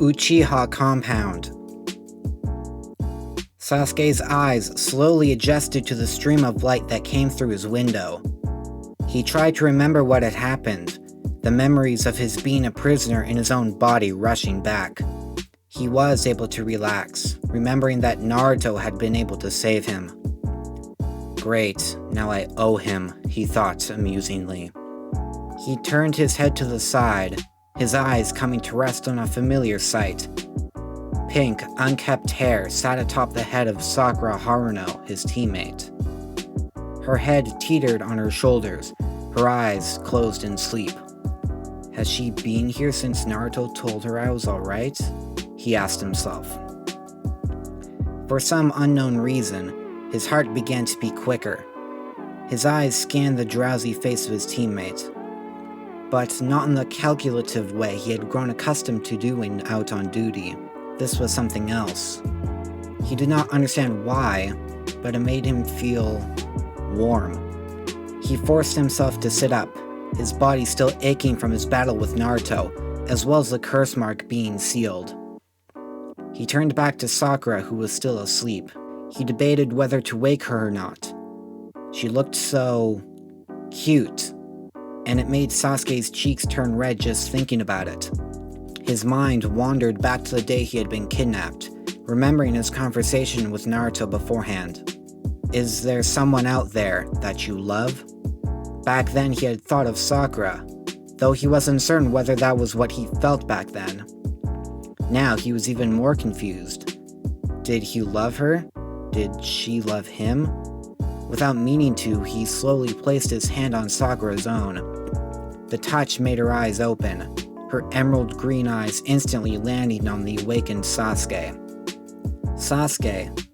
Uchiha compound. Sasuke's eyes slowly adjusted to the stream of light that came through his window. He tried to remember what had happened, the memories of his being a prisoner in his own body rushing back. He was able to relax, remembering that Naruto had been able to save him. Great, now I owe him, he thought amusingly. He turned his head to the side, his eyes coming to rest on a familiar sight. Pink, unkempt hair sat atop the head of Sakura Haruno, his teammate. Her head teetered on her shoulders, her eyes closed in sleep. Has she been here since Naruto told her I was alright? He asked himself. For some unknown reason, his heart began to beat quicker. His eyes scanned the drowsy face of his teammate, but not in the calculative way he had grown accustomed to doing out on duty. This was something else. He did not understand why, but it made him feel warm. He forced himself to sit up, his body still aching from his battle with Naruto, as well as the curse mark being sealed. He turned back to Sakura, who was still asleep. He debated whether to wake her or not. She looked so cute, and it made Sasuke's cheeks turn red just thinking about it. His mind wandered back to the day he had been kidnapped, remembering his conversation with Naruto beforehand. Is there someone out there that you love? Back then he had thought of Sakura, though he was uncertain whether that was what he felt back then. Now he was even more confused. Did he love her? Did she love him? Without meaning to, he slowly placed his hand on Sakura's own. The touch made her eyes open, her emerald green eyes instantly landing on the awakened Sasuke. Sasuke,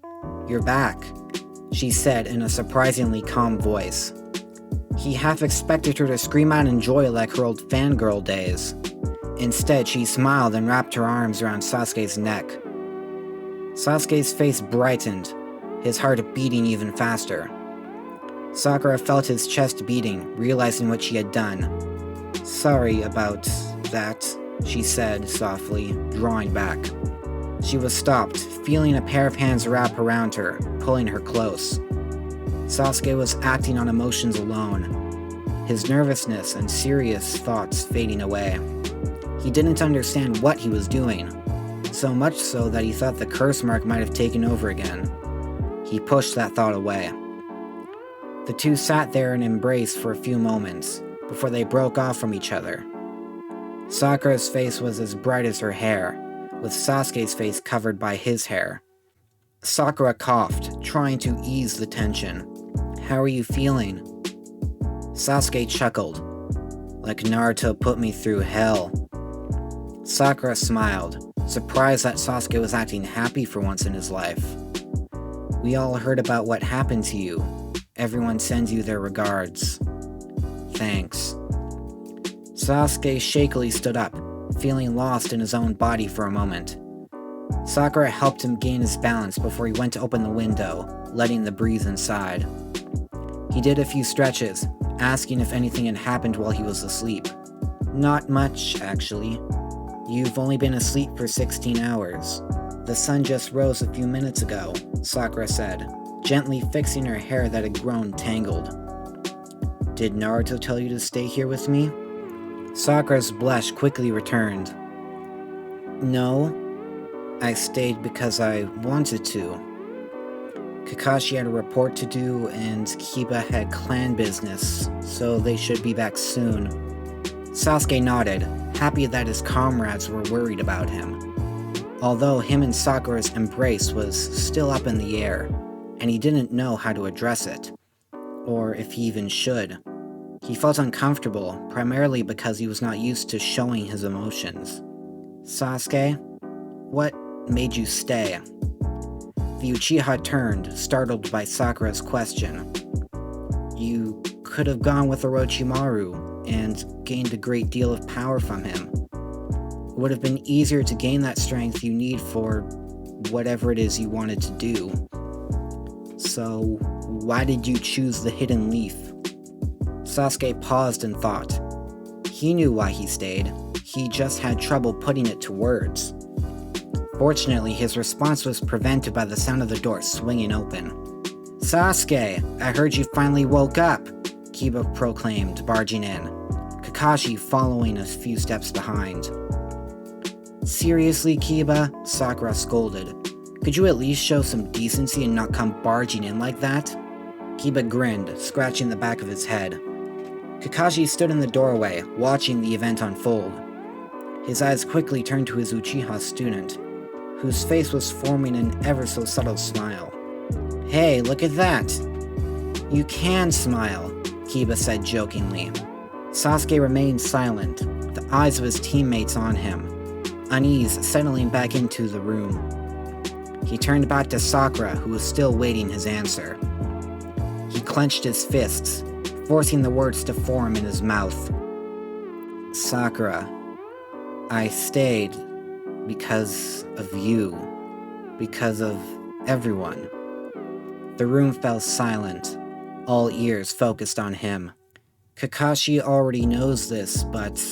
you're back, she said in a surprisingly calm voice. He half expected her to scream out in joy like her old fangirl days. Instead, she smiled and wrapped her arms around Sasuke's neck. Sasuke's face brightened, his heart beating even faster. Sakura felt his chest beating, realizing what she had done. Sorry about that, she said softly, drawing back. She was stopped, feeling a pair of hands wrap around her, pulling her close. Sasuke was acting on emotions alone, his nervousness and serious thoughts fading away. He didn't understand what he was doing, so much so that he thought the curse mark might have taken over again. He pushed that thought away. The two sat there and embraced for a few moments, before they broke off from each other. Sakura's face was as bright as her hair, with Sasuke's face covered by his hair. Sakura coughed, trying to ease the tension. How are you feeling? Sasuke chuckled. Like Naruto put me through hell. Sakura smiled, surprised that Sasuke was acting happy for once in his life. We all heard about what happened to you. Everyone sends you their regards. Thanks. Sasuke shakily stood up, feeling lost in his own body for a moment. Sakura helped him gain his balance before he went to open the window, letting the breeze inside. He did a few stretches, asking if anything had happened while he was asleep. Not much, actually. You've only been asleep for 16 hours. The sun just rose a few minutes ago, Sakura said, gently fixing her hair that had grown tangled. Did Naruto tell you to stay here with me? Sakura's blush quickly returned. No, I stayed because I wanted to. Kakashi had a report to do and Kiba had clan business, so they should be back soon. Sasuke nodded, happy that his comrades were worried about him. Although him and Sakura's embrace was still up in the air, and he didn't know how to address it, or if he even should. He felt uncomfortable, primarily because he was not used to showing his emotions. Sasuke, what made you stay? The Uchiha turned, startled by Sakura's question. You could have gone with Orochimaru and gained a great deal of power from him. It would have been easier to gain that strength you need for whatever it is you wanted to do. So, why did you choose the Hidden Leaf? Sasuke paused and thought. He knew why he stayed. He just had trouble putting it to words. Fortunately, his response was prevented by the sound of the door swinging open. "Sasuke, I heard you finally woke up," Kiba proclaimed, barging in, Kakashi following a few steps behind. "Seriously, Kiba?" Sakura scolded. "Could you at least show some decency and not come barging in like that?" Kiba grinned, scratching the back of his head. Kakashi stood in the doorway, watching the event unfold. His eyes quickly turned to his Uchiha student, whose face was forming an ever so subtle smile. "Hey, look at that!" "You can smile," Kiba said jokingly. Sasuke remained silent, the eyes of his teammates on him, unease settling back into the room. He turned back to Sakura, who was still waiting his answer. He clenched his fists, forcing the words to form in his mouth. "Sakura, I stayed because of you, because of everyone." The room fell silent, all ears focused on him. Kakashi already knows this, but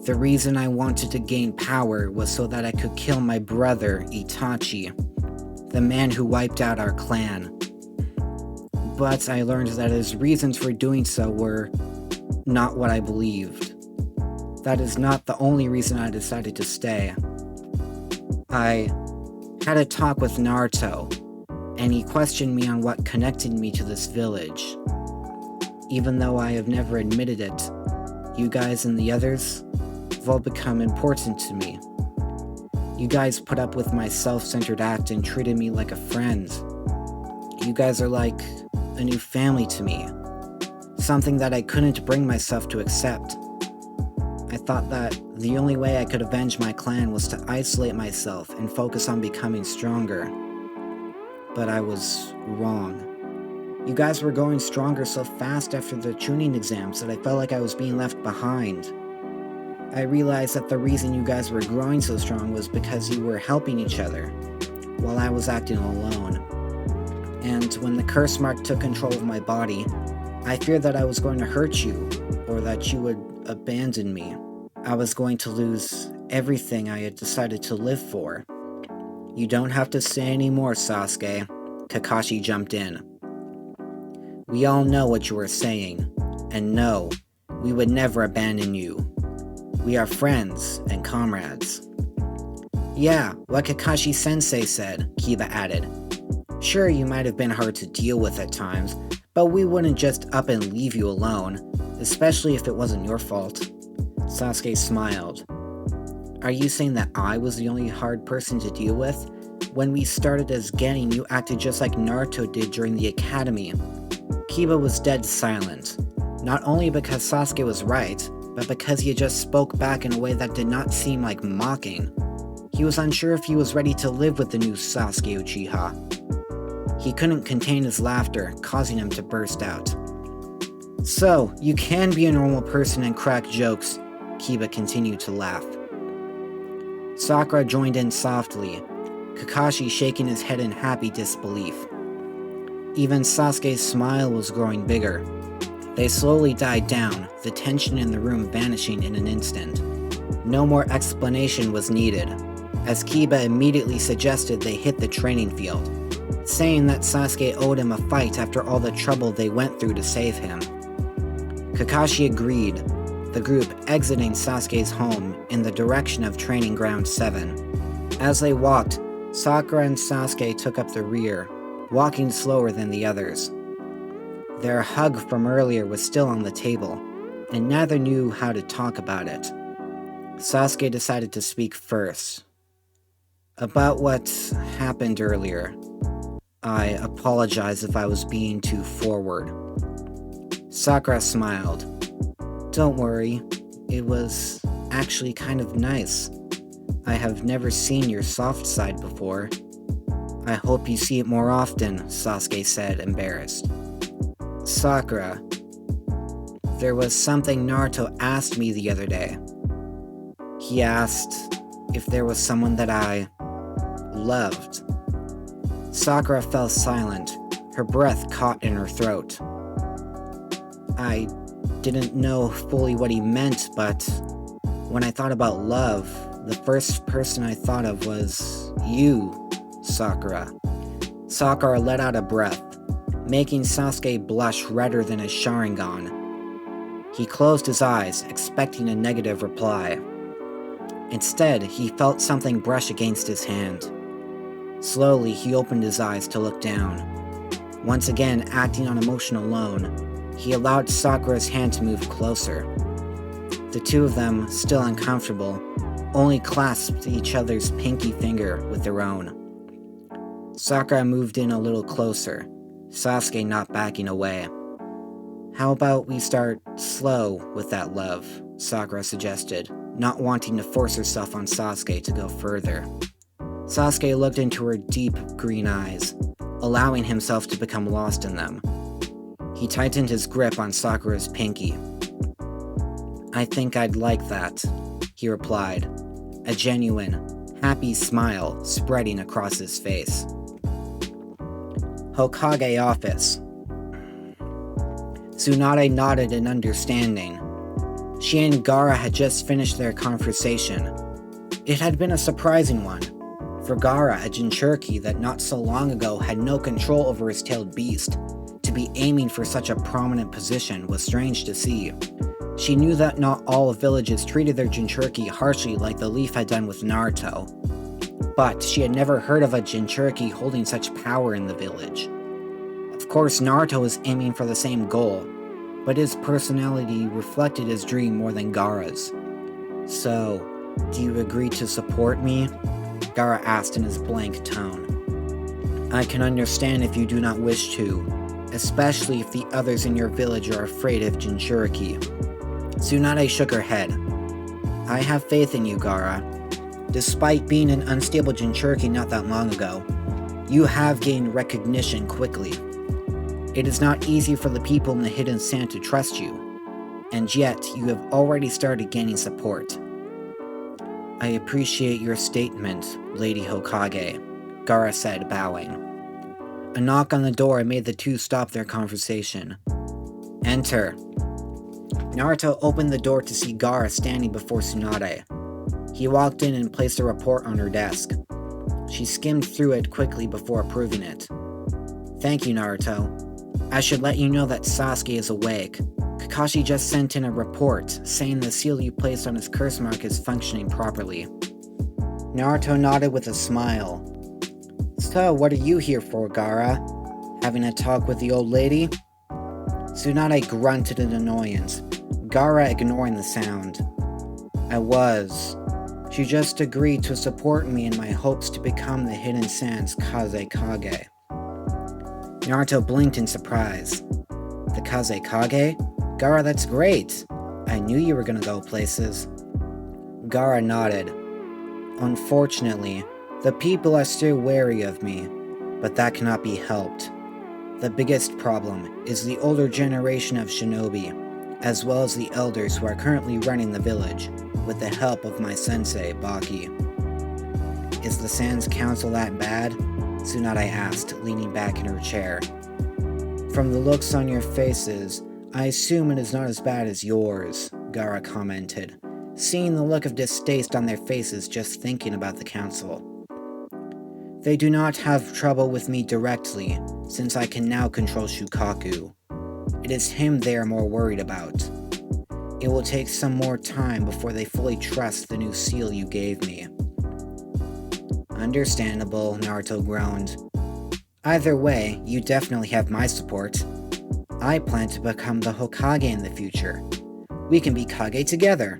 the reason I wanted to gain power was so that I could kill my brother, Itachi, the man who wiped out our clan. But I learned that his reasons for doing so were not what I believed. That is not the only reason I decided to stay. I had a talk with Naruto, and he questioned me on what connected me to this village. Even though I have never admitted it, you guys and the others have all become important to me. You guys put up with my self-centered act and treated me like a friend. You guys are like a new family to me, something that I couldn't bring myself to accept. I thought that the only way I could avenge my clan was to isolate myself and focus on becoming stronger. But I was wrong. You guys were going stronger so fast after the Chunin exams that I felt like I was being left behind. I realized that the reason you guys were growing so strong was because you were helping each other, while I was acting alone. And when the curse mark took control of my body, I feared that I was going to hurt you, or that you would abandon me. I was going to lose everything I had decided to live for. "You don't have to say any more, Sasuke," Kakashi jumped in. "We all know what you are saying, and no, we would never abandon you. We are friends and comrades." "Yeah, what Kakashi-sensei said," Kiba added. "Sure, you might have been hard to deal with at times, but we wouldn't just up and leave you alone, especially if it wasn't your fault." Sasuke smiled. "Are you saying that I was the only hard person to deal with? When we started as Genin, you acted just like Naruto did during the academy." Kiba was dead silent, not only because Sasuke was right, but because he had just spoke back in a way that did not seem like mocking. He was unsure if he was ready to live with the new Sasuke Uchiha. He couldn't contain his laughter, causing him to burst out. "So, you can be a normal person and crack jokes," Kiba continued to laugh. Sakura joined in softly, Kakashi shaking his head in happy disbelief. Even Sasuke's smile was growing bigger. They slowly died down, the tension in the room vanishing in an instant. No more explanation was needed, as Kiba immediately suggested they hit the training field, saying that Sasuke owed him a fight after all the trouble they went through to save him. Kakashi agreed, the group exiting Sasuke's home in the direction of Training Ground 7. As they walked, Sakura and Sasuke took up the rear, walking slower than the others. Their hug from earlier was still on the table, and neither knew how to talk about it. Sasuke decided to speak first. "About what happened earlier, I apologize if I was being too forward." Sakura smiled. "Don't worry, it was actually kind of nice. I have never seen your soft side before." "I hope you see it more often," Sasuke said, embarrassed. "Sakura, there was something Naruto asked me the other day. He asked if there was someone that I loved." Sakura fell silent, her breath caught in her throat. "I didn't know fully what he meant, but when I thought about love, The first person I thought of was you, Sakura. Sakura let out a breath, making Sasuke blush redder than a Sharingan. He closed his eyes, expecting a negative reply. Instead, he felt something brush against his hand. Slowly, he opened his eyes to look down. Once again, acting on emotion alone, he allowed Sakura's hand to move closer. The two of them, still uncomfortable, only clasped each other's pinky finger with their own. Sakura moved in a little closer, Sasuke not backing away. "How about we start slow with that love?" Sakura suggested, not wanting to force herself on Sasuke to go further. Sasuke looked into her deep green eyes, allowing himself to become lost in them. He tightened his grip on Sakura's pinky. "I think I'd like that," he replied, a genuine, happy smile spreading across his face. Hokage office. Tsunade nodded in understanding. She and Gaara had just finished their conversation. It had been a surprising one. For Gaara, a Jinchuriki that not so long ago had no control over his tailed beast, to be aiming for such a prominent position was strange to see. She knew that not all villages treated their Jinchuriki harshly like the Leaf had done with Naruto, but she had never heard of a Jinchuriki holding such power in the village. Of course, Naruto was aiming for the same goal, but his personality reflected his dream more than Gaara's. "So, do you agree to support me?" Gaara asked in his blank tone. "I can understand if you do not wish to, especially if the others in your village are afraid of Jinchuriki." Tsunade shook her head. "I have faith in you, Gaara. Despite being an unstable Jinchuriki not that long ago, you have gained recognition quickly. It is not easy for the people in the Hidden Sand to trust you, and yet you have already started gaining support." "I appreciate your statement, Lady Hokage," Gaara said, bowing. A knock on the door made the two stop their conversation. "Enter." Naruto opened the door to see Gaara standing before Tsunade. He walked in and placed a report on her desk. She skimmed through it quickly before approving it. "Thank you, Naruto. I should let you know that Sasuke is awake. Kakashi just sent in a report saying the seal you placed on his curse mark is functioning properly." Naruto nodded with a smile. "So, what are you here for, Gaara? Having a talk with the old lady?" Tsunade grunted in annoyance, Gaara ignoring the sound. "I was. She just agreed to support me in my hopes to become the Hidden Sands Kazekage." Naruto blinked in surprise. "The Kazekage? Gaara, that's great. I knew you were gonna go places." Gaara nodded. "Unfortunately, the people are still wary of me, but that cannot be helped. The biggest problem is the older generation of shinobi, as well as the elders who are currently running the village, with the help of my sensei, Baki." "Is the Sands Council that bad?" Tsunade asked, leaning back in her chair. "From the looks on your faces, I assume it is not as bad as yours," Gaara commented, seeing the look of distaste on their faces just thinking about the council. "They do not have trouble with me directly, since I can now control Shukaku. It is him they are more worried about. It will take some more time before they fully trust the new seal you gave me." "Understandable," Naruto groaned. "Either way, you definitely have my support. I plan to become the Hokage in the future. We can be Kage together."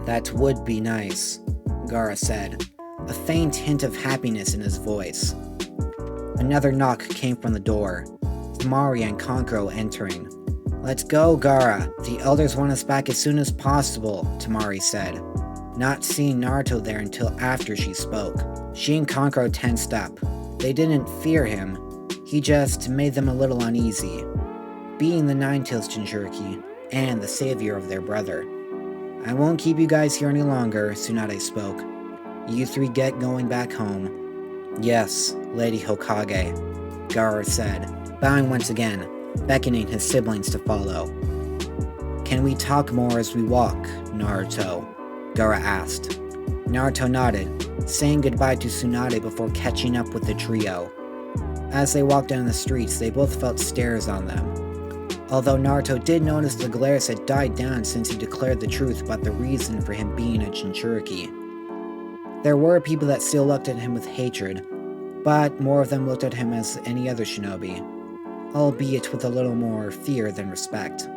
"That would be nice," Gaara said, a faint hint of happiness in his voice. Another knock came from the door. Temari and Kankuro entering. "Let's go, Gaara. The elders want us back as soon as possible," Temari said, not seeing Naruto there until after she spoke. She and Kankuro tensed up. They didn't fear him. He just made them a little uneasy. Being the Nine-Tails Jinchuriki, and the savior of their brother. "I won't keep you guys here any longer," Tsunade spoke. "You three get going back home." "Yes, Lady Hokage," Gaara said, bowing once again, beckoning his siblings to follow. "Can we talk more as we walk, Naruto?" Gaara asked. Naruto nodded, saying goodbye to Tsunade before catching up with the trio. As they walked down the streets, they both felt stares on them. Although Naruto did notice the glares had died down since he declared the truth about the reason for him being a Jinchuriki. There were people that still looked at him with hatred, but more of them looked at him as any other shinobi, albeit with a little more fear than respect.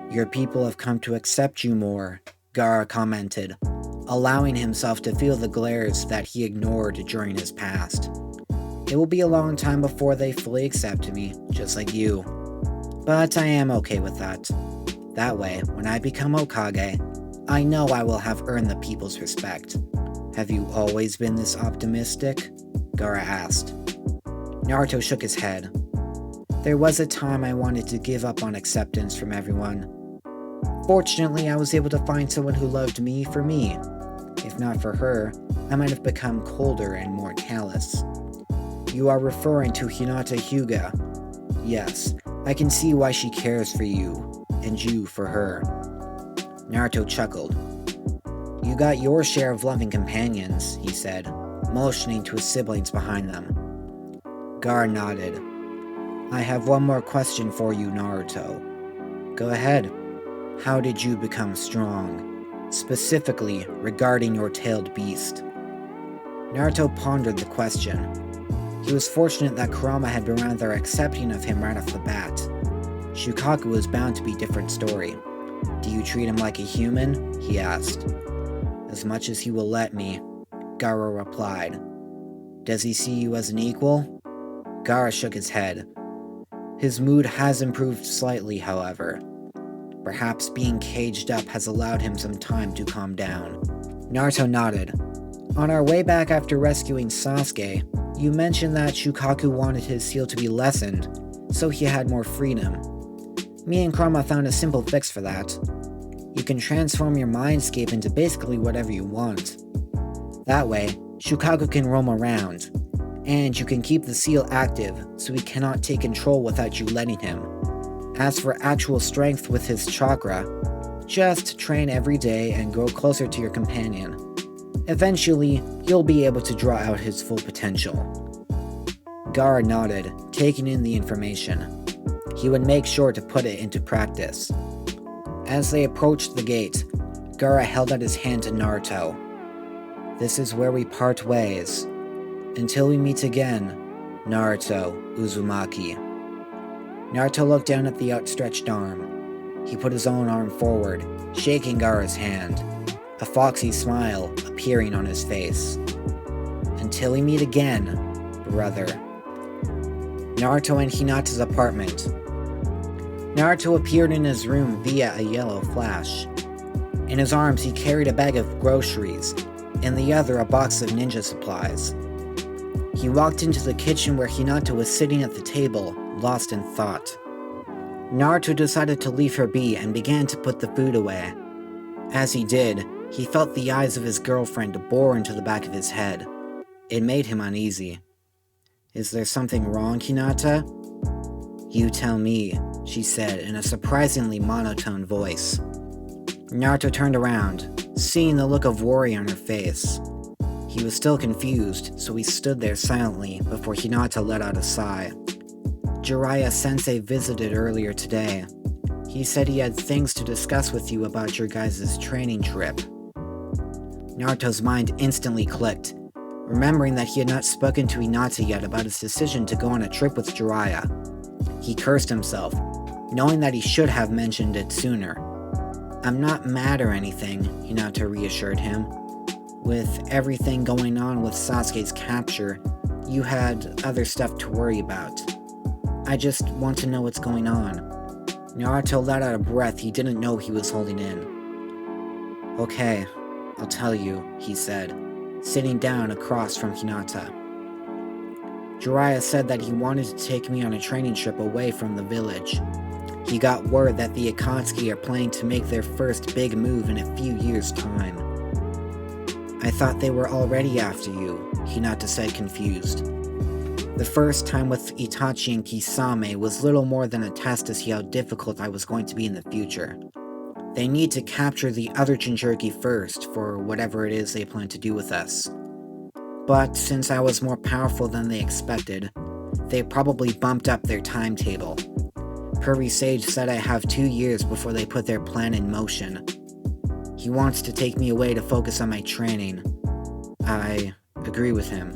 Your people have come to accept you more, Gaara commented, allowing himself to feel the glares that he ignored during his past. It will be a long time before they fully accept me, just like you. But I am okay with that. That way, when I become Hokage, I know I will have earned the people's respect. Have you always been this optimistic? Gaara asked. Naruto shook his head. There was a time I wanted to give up on acceptance from everyone. Fortunately, I was able to find someone who loved me for me. If not for her, I might have become colder and more callous. You are referring to Hinata Hyuga. Yes, I can see why she cares for you, and you for her. Naruto chuckled. You got your share of loving companions, he said, motioning to his siblings behind them. Gaara nodded. I have one more question for you, Naruto. Go ahead. How did you become strong? Specifically, regarding your tailed beast. Naruto pondered the question. He was fortunate that Kurama had been rather accepting of him right off the bat. Shukaku was bound to be a different story. Do you treat him like a human? He asked. As much as he will let me, Gaara replied. Does he see you as an equal? Gaara shook his head. His mood has improved slightly, however. Perhaps being caged up has allowed him some time to calm down. Naruto nodded. On our way back after rescuing Sasuke, you mentioned that Shukaku wanted his seal to be lessened, so he had more freedom. Me and Kurama found a simple fix for that. You can transform your mindscape into basically whatever you want. That way, Shukaku can roam around, and you can keep the seal active so he cannot take control without you letting him. As for actual strength with his chakra, just train every day and grow closer to your companion. Eventually, you'll be able to draw out his full potential. Gaara nodded, taking in the information. He would make sure to put it into practice. As they approached the gate, Gaara held out his hand to Naruto. This is where we part ways. Until we meet again, Naruto Uzumaki. Naruto looked down at the outstretched arm. He put his own arm forward, shaking Gaara's hand, a foxy smile appearing on his face. Until we meet again, brother. Naruto and Hinata's apartment. Naruto appeared in his room via a yellow flash. In his arms he carried a bag of groceries, in the other a box of ninja supplies. He walked into the kitchen where Hinata was sitting at the table, lost in thought. Naruto decided to leave her be and began to put the food away. As he did, he felt the eyes of his girlfriend bore into the back of his head. It made him uneasy. Is there something wrong, Hinata? You tell me, she said in a surprisingly monotone voice. Naruto turned around, seeing the look of worry on her face. He was still confused, so he stood there silently before Hinata let out a sigh. Jiraiya-sensei visited earlier today. He said he had things to discuss with you about your guys' training trip. Naruto's mind instantly clicked, remembering that he had not spoken to Hinata yet about his decision to go on a trip with Jiraiya. He cursed himself, knowing that he should have mentioned it sooner. I'm not mad or anything, Hinata reassured him. With everything going on with Sasuke's capture, you had other stuff to worry about. I just want to know what's going on. Naruto let out a breath he didn't know he was holding in. Okay, I'll tell you, he said, sitting down across from Hinata. Jiraiya said that he wanted to take me on a training trip away from the village. He got word that the Akatsuki are planning to make their first big move in a few years' time. I thought they were already after you, Hinata said, confused. The first time with Itachi and Kisame was little more than a test to see how difficult I was going to be in the future. They need to capture the other Jinchuriki first for whatever it is they plan to do with us. But since I was more powerful than they expected, they probably bumped up their timetable. Pervy Sage said I have 2 years before they put their plan in motion. He wants to take me away to focus on my training. I agree with him.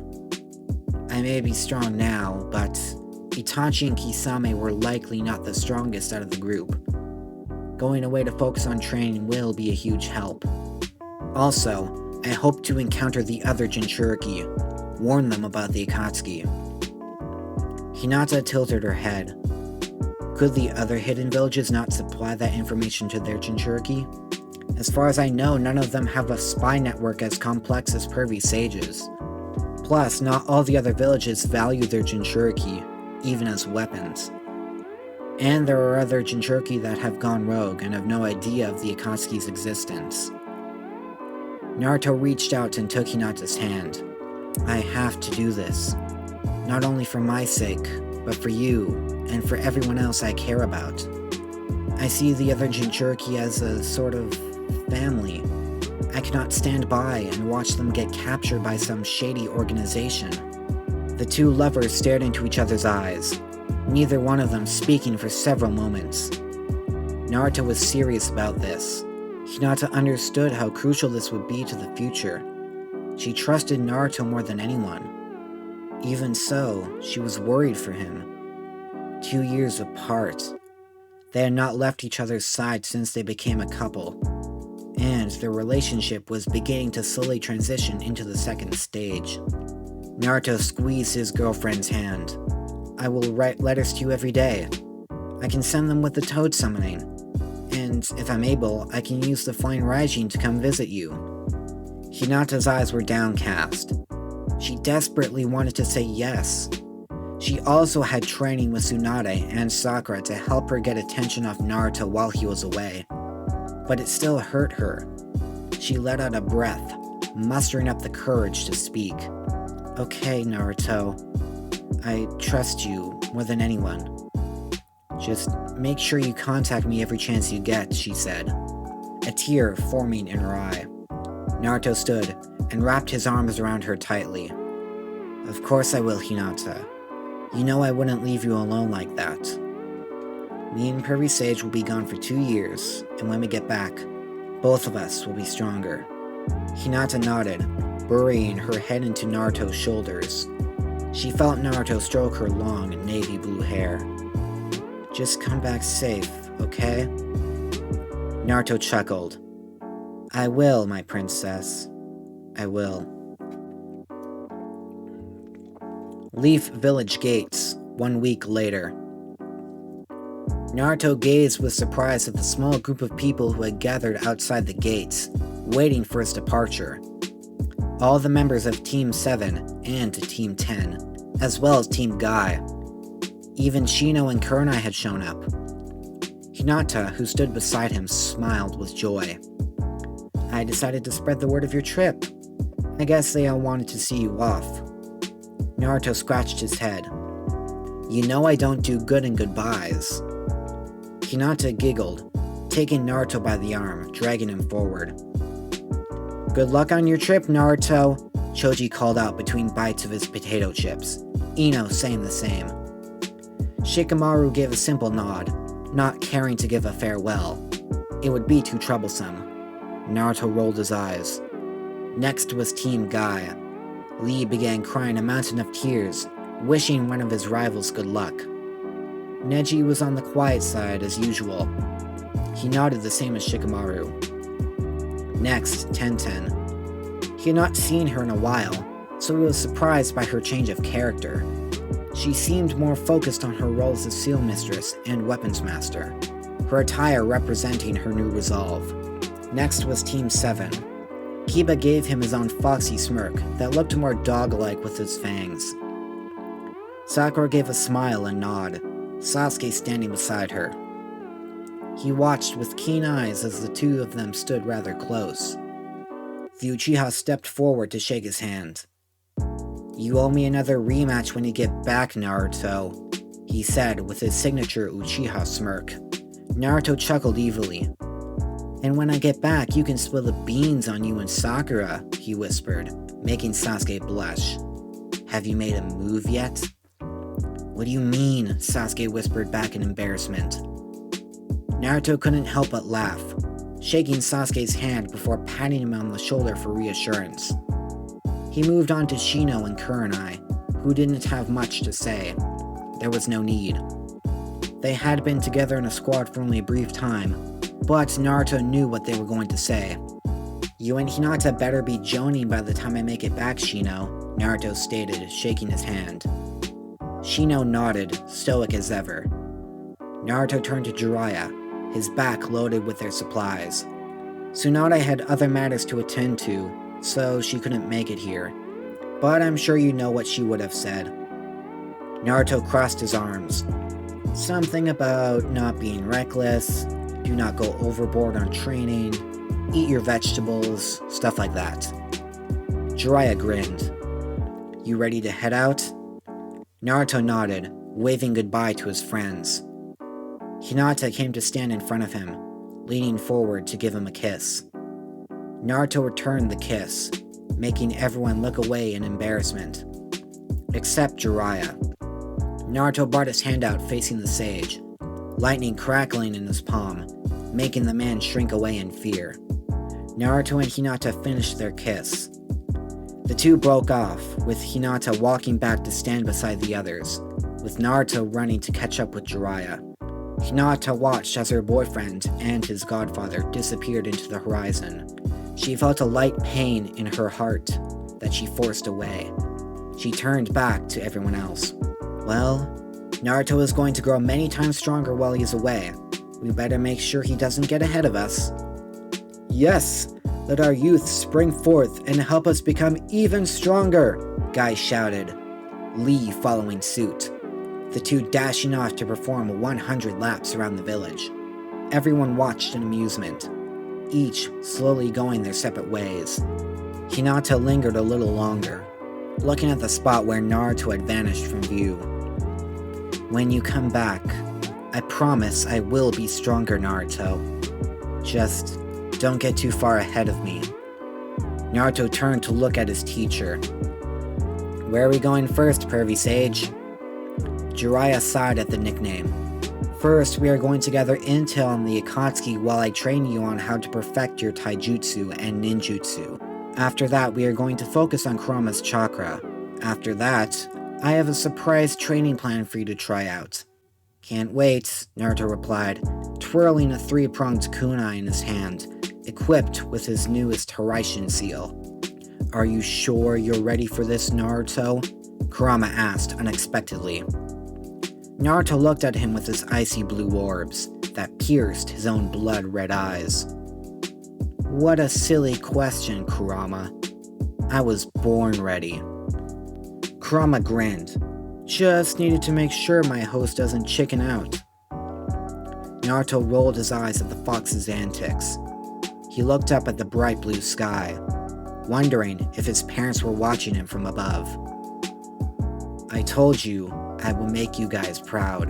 I may be strong now, but Itachi and Kisame were likely not the strongest out of the group. Going away to focus on training will be a huge help. Also, I hope to encounter the other Jinchuriki, warn them about the Akatsuki. Hinata tilted her head. Could the other hidden villages not supply that information to their Jinchuriki? As far as I know, none of them have a spy network as complex as Pervy Sage's. Plus, not all the other villages value their Jinchuriki, even as weapons. And there are other Jinchuriki that have gone rogue and have no idea of the Akatsuki's existence. Naruto reached out and took Hinata's hand. I have to do this. Not only for my sake, but for you, and for everyone else I care about. I see the other Jinchuriki as a sort of family. I cannot stand by and watch them get captured by some shady organization. The two lovers stared into each other's eyes, neither one of them speaking for several moments. Naruto was serious about this. Hinata understood how crucial this would be to the future. She trusted Naruto more than anyone. Even so, she was worried for him. 2 years apart. They had not left each other's side since they became a couple, and their relationship was beginning to slowly transition into the second stage. Naruto squeezed his girlfriend's hand. I will write letters to you every day. I can send them with the toad summoning, and if I'm able, I can use the flying Raijin to come visit you. Hinata's eyes were downcast. She desperately wanted to say yes. She also had training with Tsunade and Sakura to help her get attention off Naruto while he was away. But it still hurt her. She let out a breath, mustering up the courage to speak. Okay, Naruto. I trust you more than anyone. Just make sure you contact me every chance you get, she said, a tear forming in her eye. Naruto stood and wrapped his arms around her tightly. Of course I will, Hinata. You know I wouldn't leave you alone like that. Me and Pervy Sage will be gone for 2 years, and when we get back, both of us will be stronger. Hinata nodded, burying her head into Naruto's shoulders. She felt Naruto stroke her long navy blue hair. Just come back safe, okay? Naruto chuckled. I will, my princess. I will. Leaf Village Gates, 1 week later. Naruto gazed with surprise at the small group of people who had gathered outside the gates, waiting for his departure. All the members of Team 7 and Team 10, as well as Team Guy. Even Shino and Kurenai had shown up. Hinata, who stood beside him, smiled with joy. I decided to spread the word of your trip. I guess they all wanted to see you off. Naruto scratched his head. You know I don't do good in goodbyes. Hinata giggled, taking Naruto by the arm, dragging him forward. Good luck on your trip, Naruto, Choji called out between bites of his potato chips, Ino saying the same. Shikamaru gave a simple nod, not caring to give a farewell. It would be too troublesome. Naruto rolled his eyes. Next was Team Guy. Lee began crying a mountain of tears, wishing one of his rivals good luck. Neji was on the quiet side as usual. He nodded the same as Shikamaru. Next, Tenten. He had not seen her in a while, so he was surprised by her change of character. She seemed more focused on her role as a seal mistress and weapons master, her attire representing her new resolve. Next was Team 7. Kiba gave him his own foxy smirk that looked more dog-like with his fangs. Sakura gave a smile and nod, Sasuke standing beside her. He watched with keen eyes as the two of them stood rather close. The Uchiha stepped forward to shake his hand. You owe me another rematch when you get back, Naruto, he said with his signature Uchiha smirk. Naruto chuckled evilly. And when I get back, you can spill the beans on you and Sakura, he whispered, making Sasuke blush. Have you made a move yet? What do you mean? Sasuke whispered back in embarrassment. Naruto couldn't help but laugh, shaking Sasuke's hand before patting him on the shoulder for reassurance. He moved on to Shino and Kurenai, who didn't have much to say. There was no need. They had been together in a squad for only a brief time, but Naruto knew what they were going to say. You and Hinata better be joning by the time I make it back, Shino, Naruto stated, shaking his hand. Shino nodded, stoic as ever. Naruto turned to Jiraiya, his back loaded with their supplies. Tsunade had other matters to attend to, so she couldn't make it here, but I'm sure you know what she would have said. Naruto crossed his arms. Something about not being reckless, do not go overboard on training, eat your vegetables, stuff like that. Jiraiya grinned. You ready to head out? Naruto nodded, waving goodbye to his friends. Hinata came to stand in front of him, leaning forward to give him a kiss. Naruto returned the kiss, making everyone look away in embarrassment. Except Jiraiya. Naruto brought his hand out facing the sage, lightning crackling in his palm, making the man shrink away in fear. Naruto and Hinata finished their kiss. The two broke off, with Hinata walking back to stand beside the others, with Naruto running to catch up with Jiraiya. Hinata watched as her boyfriend and his godfather disappeared into the horizon. She felt a light pain in her heart that she forced away. She turned back to everyone else. Well, Naruto is going to grow many times stronger while he's away. We better make sure he doesn't get ahead of us. Yes, let our youth spring forth and help us become even stronger, Guy shouted, Lee following suit, the two dashing off to perform 100 laps around the village. Everyone watched in amusement, each slowly going their separate ways. Hinata lingered a little longer, looking at the spot where Naruto had vanished from view. When you come back, I promise I will be stronger, Naruto. Just don't get too far ahead of me. Naruto turned to look at his teacher. Where are we going first, pervy sage? Jiraiya sighed at the nickname. First, we are going to gather intel on the Akatsuki while I train you on how to perfect your taijutsu and ninjutsu. After that, we are going to focus on Kurama's chakra. After that, I have a surprise training plan for you to try out. Can't wait, Naruto replied, twirling a three-pronged kunai in his hand, equipped with his newest Hiraishin seal. Are you sure you're ready for this, Naruto? Kurama asked unexpectedly. Naruto looked at him with his icy blue orbs that pierced his own blood-red eyes. What a silly question, Kurama. I was born ready. Kurama grinned. Just needed to make sure my host doesn't chicken out. Naruto rolled his eyes at the fox's antics. He looked up at the bright blue sky, wondering if his parents were watching him from above. I told you I will make you guys proud.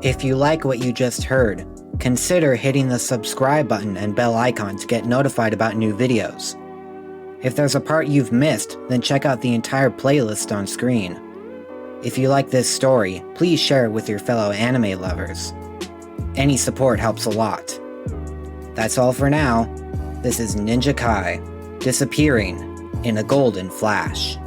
If you like what you just heard, consider hitting the subscribe button and bell icon to get notified about new videos. If there's a part you've missed, then check out the entire playlist on screen. If you like this story, please share it with your fellow anime lovers. Any support helps a lot. That's all for now. This is Ninja Kai, disappearing in a golden flash.